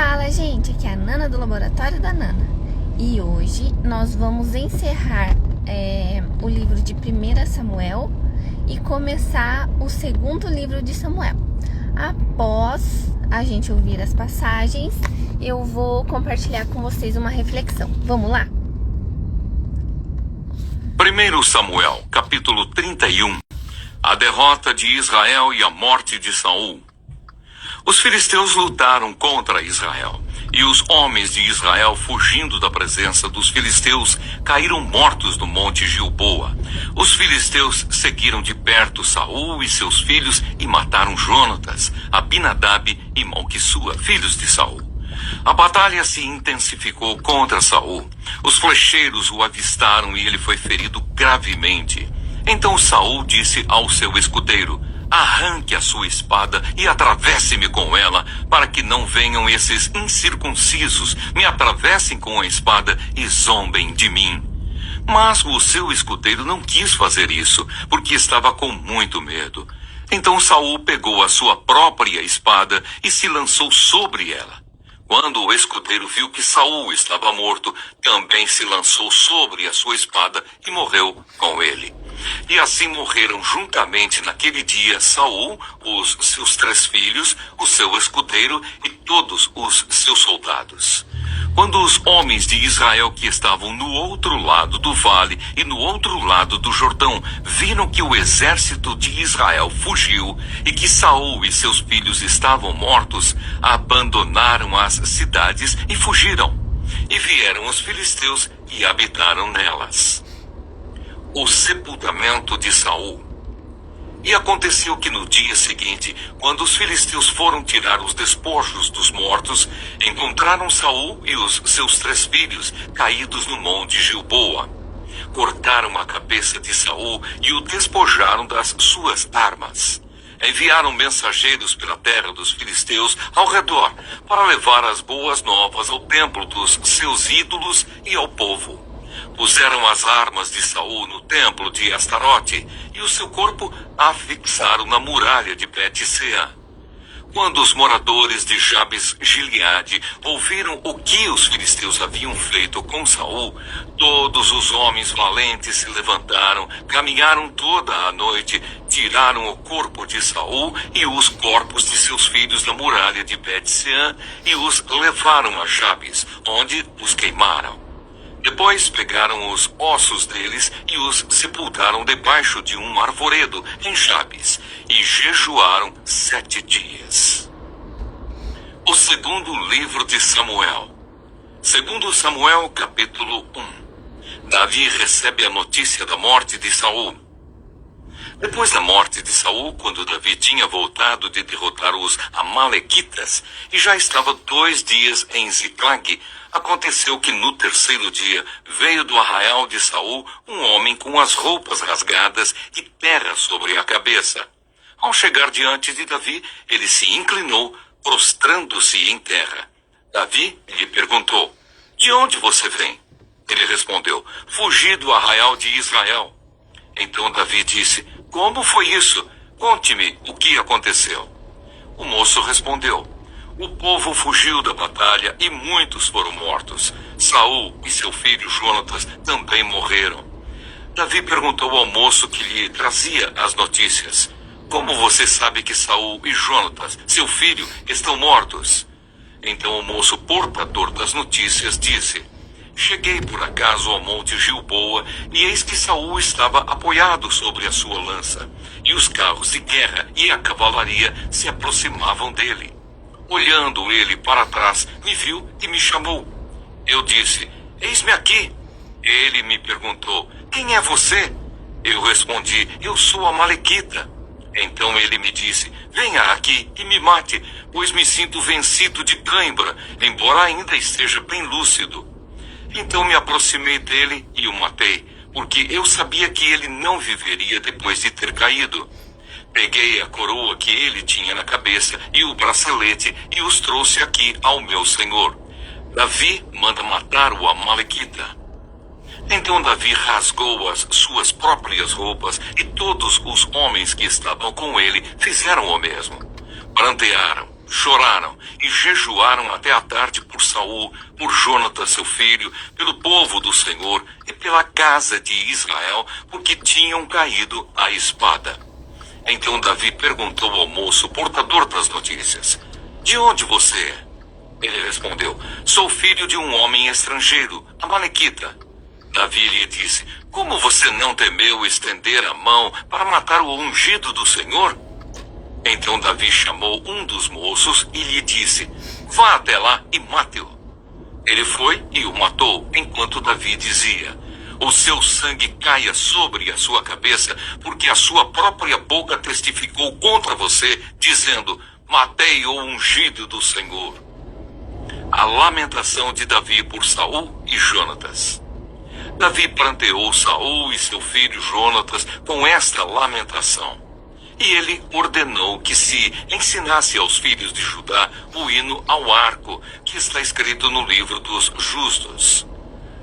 Fala, gente, aqui é a Nana do Laboratório da Nana. E hoje nós vamos encerrar o livro de 1 Samuel e começar o segundo livro de Samuel. Após a gente ouvir as passagens, eu vou compartilhar com vocês uma reflexão. Vamos lá? 1 Samuel, capítulo 31. A derrota de Israel e a morte de Saul. Os filisteus lutaram contra Israel, e os homens de Israel, fugindo da presença dos filisteus, caíram mortos no monte Gilboa. Os filisteus seguiram de perto Saul e seus filhos e mataram Jonatas, Abinadab e Malquissua, filhos de Saul. A batalha se intensificou contra Saul. Os flecheiros o avistaram e ele foi ferido gravemente. Então Saul disse ao seu escudeiro: arranque a sua espada e atravesse-me com ela, para que não venham esses incircuncisos, me atravessem com a espada e zombem de mim. Mas o seu escudeiro não quis fazer isso, porque estava com muito medo. Então Saul pegou a sua própria espada e se lançou sobre ela. Quando o escudeiro viu que Saul estava morto, também se lançou sobre a sua espada e morreu com ele. E assim morreram juntamente naquele dia Saul, os seus 3 filhos, o seu escudeiro e todos os seus soldados. Quando os homens de Israel que estavam no outro lado do vale e no outro lado do Jordão viram que o exército de Israel fugiu e que Saul e seus filhos estavam mortos, abandonaram as cidades e fugiram. E vieram os filisteus e habitaram nelas. O sepultamento de Saul. E aconteceu que no dia seguinte, quando os filisteus foram tirar os despojos dos mortos, encontraram Saul e os seus 3 filhos caídos no monte Gilboa. Cortaram a cabeça de Saul e o despojaram das suas armas. Enviaram mensageiros pela terra dos filisteus ao redor para levar as boas novas ao templo dos seus ídolos e ao povo. Puseram as armas de Saul no templo de Astarote e o seu corpo afixaram na muralha de Bet-sean. Quando os moradores de Jabes-Gileade ouviram o que os filisteus haviam feito com Saul, todos os homens valentes se levantaram, caminharam toda a noite, tiraram o corpo de Saul e os corpos de seus filhos da muralha de Bet-sean e os levaram a Jabes, onde os queimaram. Depois pegaram os ossos deles e os sepultaram debaixo de um arvoredo em Jabes e jejuaram 7 dias. O segundo livro de Samuel. 2 Samuel, capítulo 1. Davi recebe a notícia da morte de Saul. Depois da morte de Saul, quando Davi tinha voltado de derrotar os amalequitas e já estava 2 dias em Ziclag, aconteceu que no 3º dia veio do arraial de Saul um homem com as roupas rasgadas e terra sobre a cabeça. Ao chegar diante de Davi, ele se inclinou, prostrando-se em terra. Davi lhe perguntou: de onde você vem? Ele respondeu: fugi do arraial de Israel. Então Davi disse: como foi isso? Conte-me o que aconteceu. O moço respondeu: o povo fugiu da batalha e muitos foram mortos. Saul e seu filho Jonatas também morreram. Davi perguntou ao moço que lhe trazia as notícias: como você sabe que Saul e Jonatas, seu filho, estão mortos? Então o moço portador das notícias disse: cheguei por acaso ao monte Gilboa e eis que Saul estava apoiado sobre a sua lança, e os carros de guerra e a cavalaria se aproximavam dele. Olhando ele para trás, me viu e me chamou. Eu disse: eis-me aqui. Ele me perguntou: quem é você? Eu respondi: eu sou amalequita. Então ele me disse: venha aqui e me mate, pois me sinto vencido de cãibra, embora ainda esteja bem lúcido. Então me aproximei dele e o matei, porque eu sabia que ele não viveria depois de ter caído. Peguei a coroa que ele tinha na cabeça e o bracelete e os trouxe aqui ao meu senhor. Davi manda matar o amalequita. Então Davi rasgou as suas próprias roupas e todos os homens que estavam com ele fizeram o mesmo. Prantearam, choraram e jejuaram até a tarde por Saul, por Jonatas seu filho, pelo povo do Senhor e pela casa de Israel, porque tinham caído à espada. Então Davi perguntou ao moço, portador das notícias: de onde você é? Ele respondeu: sou filho de um homem estrangeiro, amalequita. Davi lhe disse: como você não temeu estender a mão para matar o ungido do Senhor? Então Davi chamou um dos moços e lhe disse: vá até lá e mate-o. Ele foi e o matou, enquanto Davi dizia: o seu sangue caia sobre a sua cabeça, porque a sua própria boca testificou contra você, dizendo: matei o ungido do Senhor. A lamentação de Davi por Saul e Jonatas. Davi pranteou Saul e seu filho Jonatas com esta lamentação. E ele ordenou que se ensinasse aos filhos de Judá o hino ao arco, que está escrito no livro dos justos.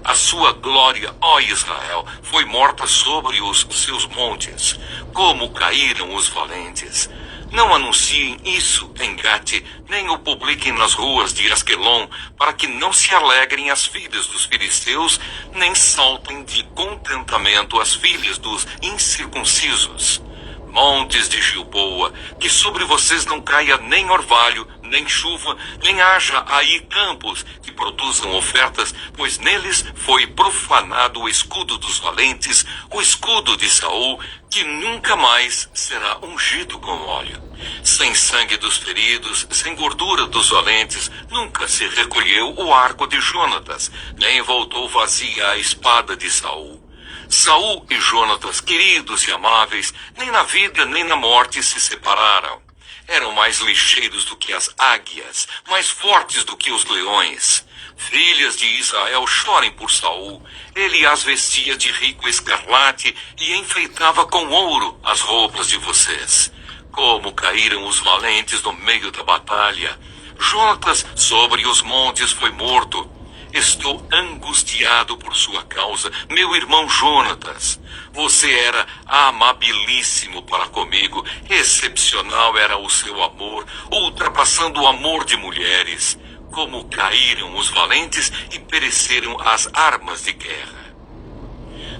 A sua glória, ó Israel, foi morta sobre os seus montes, como caíram os valentes. Não anunciem isso em Gate, nem o publiquem nas ruas de Asquelon, para que não se alegrem as filhas dos filisteus, nem saltem de contentamento as filhas dos incircuncisos. Montes de Gilboa, que sobre vocês não caia nem orvalho, nem chuva, nem haja aí campos que produzam ofertas, pois neles foi profanado o escudo dos valentes, o escudo de Saul, que nunca mais será ungido com óleo. Sem sangue dos feridos, sem gordura dos valentes, nunca se recolheu o arco de Jonatas, nem voltou vazia a espada de Saul. Saul e Jonatas, queridos e amáveis, nem na vida nem na morte se separaram. Eram mais lixeiros do que as águias, mais fortes do que os leões. Filhas de Israel, chorem por Saul. Ele as vestia de rico escarlate e enfeitava com ouro as roupas de vocês. Como caíram os valentes no meio da batalha. Jonatas sobre os montes foi morto. Estou angustiado por sua causa, meu irmão Jonatas. Você era amabilíssimo para comigo, excepcional era o seu amor, ultrapassando o amor de mulheres. Como caíram os valentes e pereceram as armas de guerra.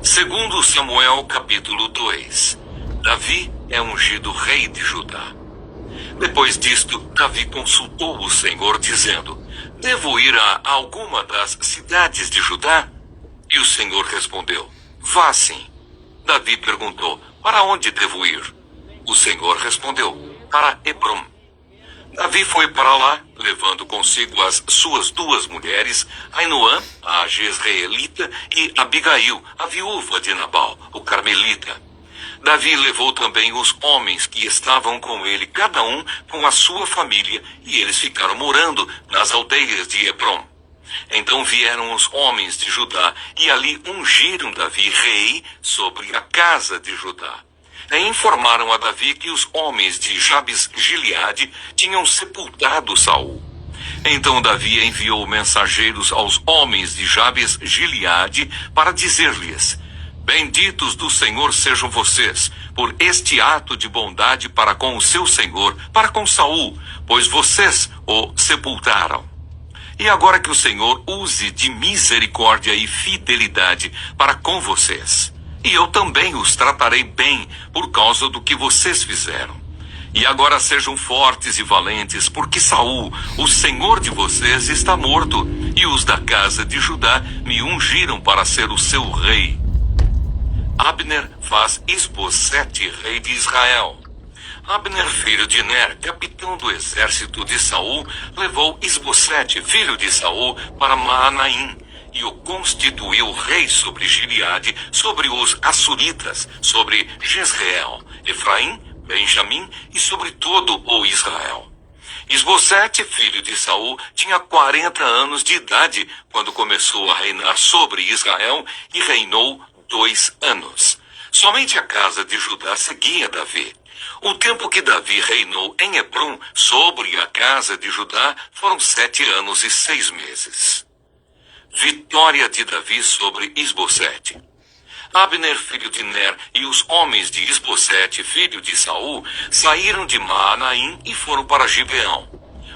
Segundo Samuel, capítulo 2. Davi é ungido rei de Judá. Depois disto, Davi consultou o Senhor, dizendo: devo ir a alguma das cidades de Judá? E o Senhor respondeu: vá sim. Davi perguntou: para onde devo ir? O Senhor respondeu: para Hebrom. Davi foi para lá, levando consigo as suas duas mulheres, Ainoã, a jezreelita, e Abigail, a viúva de Nabal, o carmelita. Davi levou também os homens que estavam com ele, cada um com a sua família, e eles ficaram morando nas aldeias de Hebrom. Então vieram os homens de Judá, e ali ungiram Davi rei sobre a casa de Judá. E informaram a Davi que os homens de Jabes-Gileade tinham sepultado Saul. Então Davi enviou mensageiros aos homens de Jabes-Gileade para dizer-lhes: benditos do Senhor sejam vocês, por este ato de bondade para com o seu Senhor, para com Saul, pois vocês o sepultaram. E agora que o Senhor use de misericórdia e fidelidade para com vocês. E eu também os tratarei bem por causa do que vocês fizeram. E agora sejam fortes e valentes, porque Saul, o senhor de vocês, está morto, e os da casa de Judá me ungiram para ser o seu rei. Abner faz Isbosete rei de Israel. Abner, filho de Ner, capitão do exército de Saul, levou Isbosete, filho de Saul, para Maanaim, e o constituiu rei sobre Gileade, sobre os Assuritas, sobre Jezreel, Efraim, Benjamim e sobre todo o Israel. Isbosete, filho de Saul, tinha 40 anos de idade quando começou a reinar sobre Israel e reinou 2 anos. Somente a casa de Judá seguia Davi. O tempo que Davi reinou em Hebrom sobre a casa de Judá foram 7 anos e 6 meses. Vitória de Davi sobre Isbosete. Abner, filho de Ner, e os homens de Isbosete, filho de Saul, saíram de Maanaim e foram para Gibeão.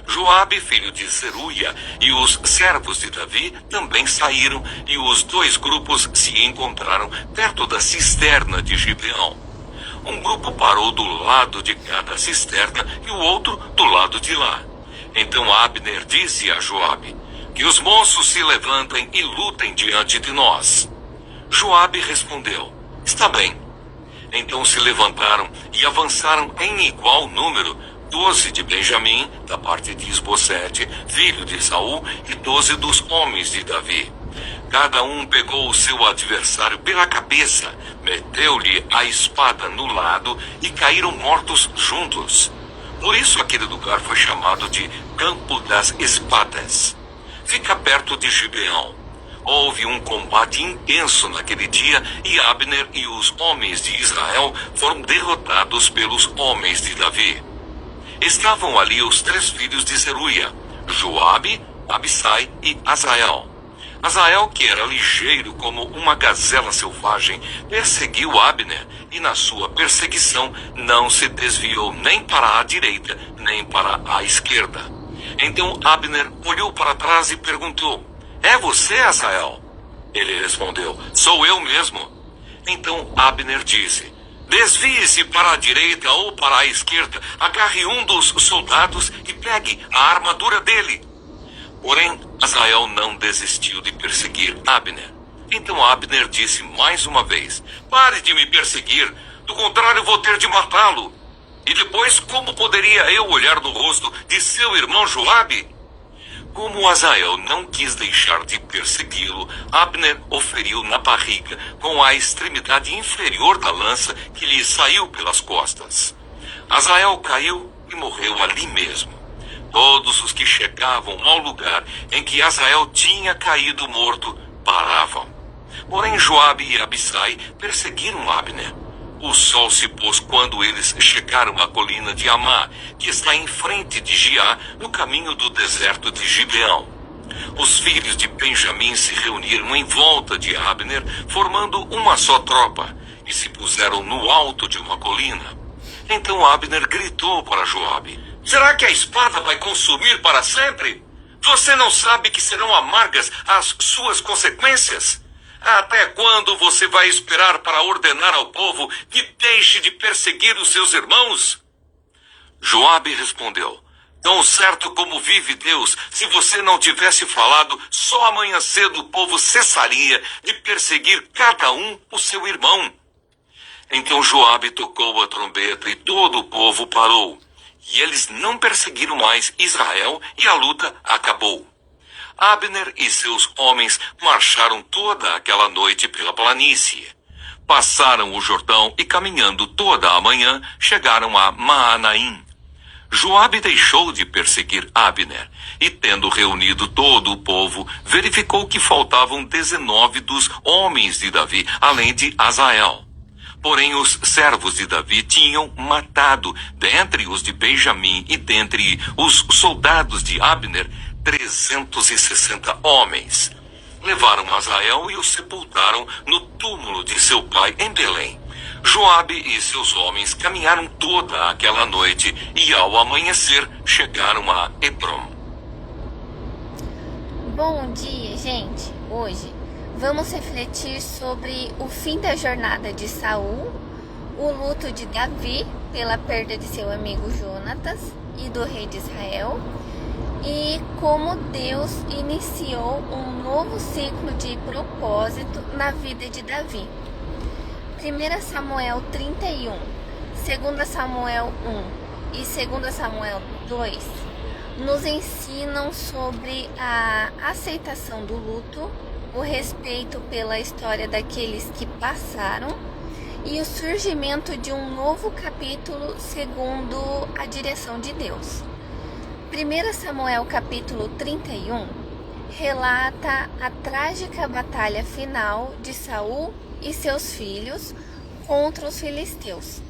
Joabe, filho de Zeruia, e os servos de Davi também saíram, e os dois grupos se encontraram perto da cisterna de Gibeão. Um grupo parou do lado de cada cisterna e o outro do lado de lá. Então Abner disse a Joabe: que os moços se levantem e lutem diante de nós. Joabe respondeu: está bem. Então se levantaram e avançaram em igual número, 12 de Benjamim, da parte de Isbosete, filho de Saul, e 12 dos homens de Davi. Cada um pegou o seu adversário pela cabeça, meteu-lhe a espada no lado e caíram mortos juntos. Por isso aquele lugar foi chamado de Campo das Espadas. Fica perto de Gibeão. Houve um combate intenso naquele dia e Abner e os homens de Israel foram derrotados pelos homens de Davi. Estavam ali os 3 filhos de Zeruia, Joabe, Abissai e Asael. Asael, que era ligeiro como uma gazela selvagem, perseguiu Abner e na sua perseguição não se desviou nem para a direita nem para a esquerda. Então Abner olhou para trás e perguntou: é você, Asael? Ele respondeu: sou eu mesmo. Então Abner disse: desvie-se para a direita ou para a esquerda, agarre um dos soldados e pegue a armadura dele. Porém, Asael não desistiu de perseguir Abner. Então Abner disse mais uma vez: pare de me perseguir, do contrário vou ter de matá-lo. E depois, como poderia eu olhar no rosto de seu irmão Joabe? Como Asael não quis deixar de persegui-lo, Abner o feriu na barriga com a extremidade inferior da lança que lhe saiu pelas costas. Asael caiu e morreu ali mesmo. Todos os que chegavam ao lugar em que Asael tinha caído morto paravam. Porém Joabe e Abissai perseguiram Abner. O sol se pôs quando eles chegaram à colina de Amá, que está em frente de Giá, no caminho do deserto de Gibeão. Os filhos de Benjamim se reuniram em volta de Abner, formando uma só tropa, e se puseram no alto de uma colina. Então Abner gritou para Joabe: será que a espada vai consumir para sempre? Você não sabe que serão amargas as suas consequências? Até quando você vai esperar para ordenar ao povo que deixe de perseguir os seus irmãos? Joabe respondeu: tão certo como vive Deus, se você não tivesse falado, só amanhã cedo o povo cessaria de perseguir cada um o seu irmão. Então Joabe tocou a trombeta e todo o povo parou. E eles não perseguiram mais Israel e a luta acabou. Abner e seus homens marcharam toda aquela noite pela planície. Passaram o Jordão e caminhando toda a manhã chegaram a Maanaim. Joabe deixou de perseguir Abner e, tendo reunido todo o povo, verificou que faltavam 19 dos homens de Davi, além de Asael. Porém os servos de Davi tinham matado, dentre os de Benjamim e dentre os soldados de Abner, 360 homens. Levaram Asael e o sepultaram no túmulo de seu pai em Belém. Joabe e seus homens caminharam toda aquela noite e ao amanhecer chegaram a Hebrom. Bom dia, gente. Hoje vamos refletir sobre o fim da jornada de Saul, o luto de Davi pela perda de seu amigo Jonatas e do rei de Israel, e como Deus iniciou um novo ciclo de propósito na vida de Davi. 1 Samuel 31, 2 Samuel 1 e 2 Samuel 2 nos ensinam sobre a aceitação do luto, o respeito pela história daqueles que passaram e o surgimento de um novo capítulo segundo a direção de Deus. 1 Samuel capítulo 31 relata a trágica batalha final de Saul e seus filhos contra os filisteus.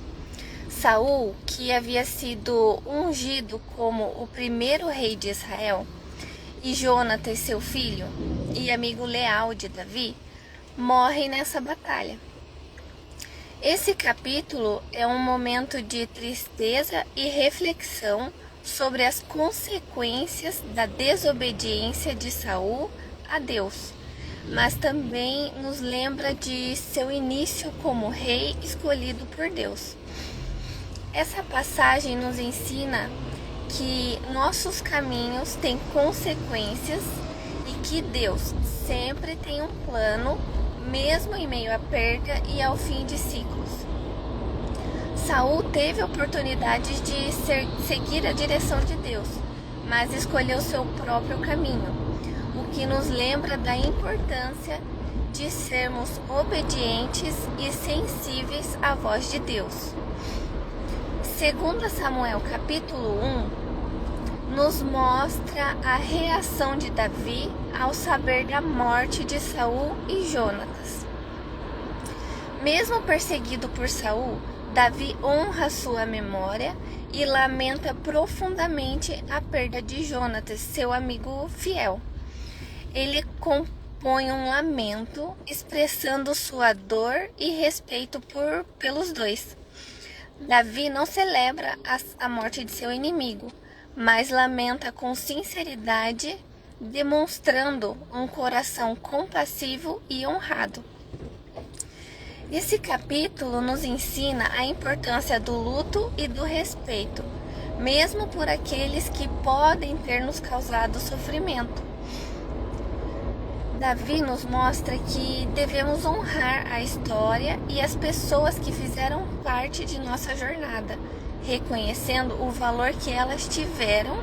Saul, que havia sido ungido como o primeiro rei de Israel, e Jonatas, seu filho e amigo leal de Davi, morrem nessa batalha. Esse capítulo é um momento de tristeza e reflexão sobre as consequências da desobediência de Saul a Deus, mas também nos lembra de seu início como rei escolhido por Deus. Essa passagem nos ensina que nossos caminhos têm consequências e que Deus sempre tem um plano, mesmo em meio à perda e ao fim de ciclos. Saul teve a oportunidade de seguir a direção de Deus, mas escolheu seu próprio caminho, o que nos lembra da importância de sermos obedientes e sensíveis à voz de Deus. 2 Samuel capítulo 1 nos mostra a reação de Davi ao saber da morte de Saul e Jonatas. Mesmo perseguido por Saul, Davi honra sua memória e lamenta profundamente a perda de Jonatas, seu amigo fiel. Ele compõe um lamento expressando sua dor e respeito pelos dois. Davi não celebra a morte de seu inimigo, mas lamenta com sinceridade, demonstrando um coração compassivo e honrado. Esse capítulo nos ensina a importância do luto e do respeito, mesmo por aqueles que podem ter nos causado sofrimento. Davi nos mostra que devemos honrar a história e as pessoas que fizeram parte de nossa jornada, reconhecendo o valor que elas tiveram,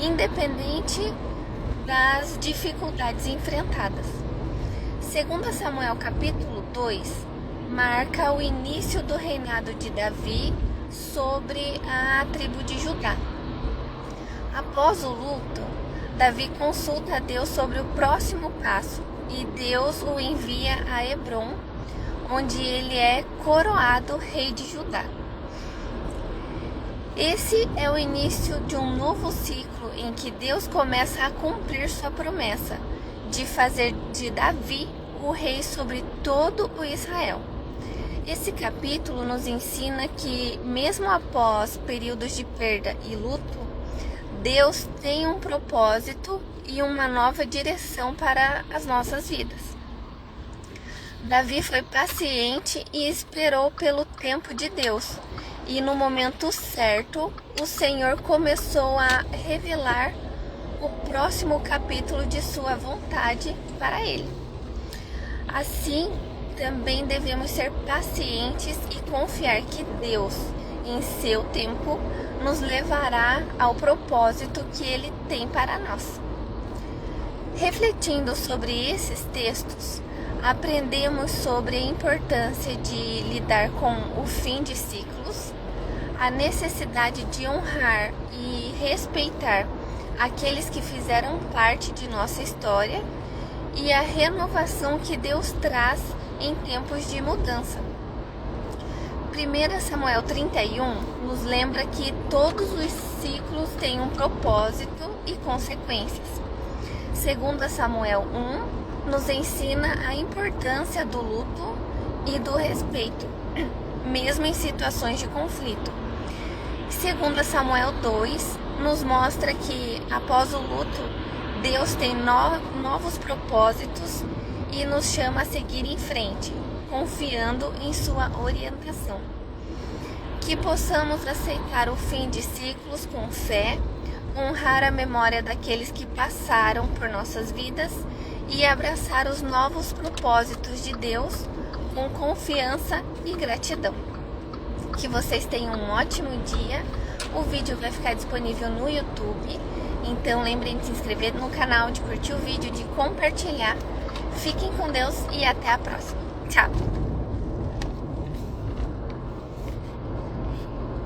independente das dificuldades enfrentadas. 2 Samuel capítulo 2 marca o início do reinado de Davi sobre a tribo de Judá. Após o luto, Davi consulta a Deus sobre o próximo passo e Deus o envia a Hebrom, onde ele é coroado rei de Judá. Esse é o início de um novo ciclo em que Deus começa a cumprir sua promessa de fazer de Davi o rei sobre todo o Israel. Esse capítulo nos ensina que, mesmo após períodos de perda e luto, Deus tem um propósito e uma nova direção para as nossas vidas. Davi foi paciente e esperou pelo tempo de Deus, e no momento certo, o Senhor começou a revelar o próximo capítulo de sua vontade para ele. Assim, também devemos ser pacientes e confiar que Deus, em seu tempo, nos levará ao propósito que Ele tem para nós. Refletindo sobre esses textos, aprendemos sobre a importância de lidar com o fim de ciclos, a necessidade de honrar e respeitar aqueles que fizeram parte de nossa história e a renovação que Deus traz em tempos de mudança. 1 Samuel 31 nos lembra que todos os ciclos têm um propósito e consequências. 2 Samuel 1 nos ensina a importância do luto e do respeito, mesmo em situações de conflito. 2 Samuel 2 nos mostra que, após o luto, Deus tem novos propósitos e nos chama a seguir em frente, confiando em sua orientação. Que possamos aceitar o fim de ciclos com fé, honrar a memória daqueles que passaram por nossas vidas e abraçar os novos propósitos de Deus com confiança e gratidão. Que vocês tenham um ótimo dia. O vídeo vai ficar disponível no YouTube, então lembrem de se inscrever no canal, de curtir o vídeo, de compartilhar. Fiquem com Deus e até a próxima. Tchau!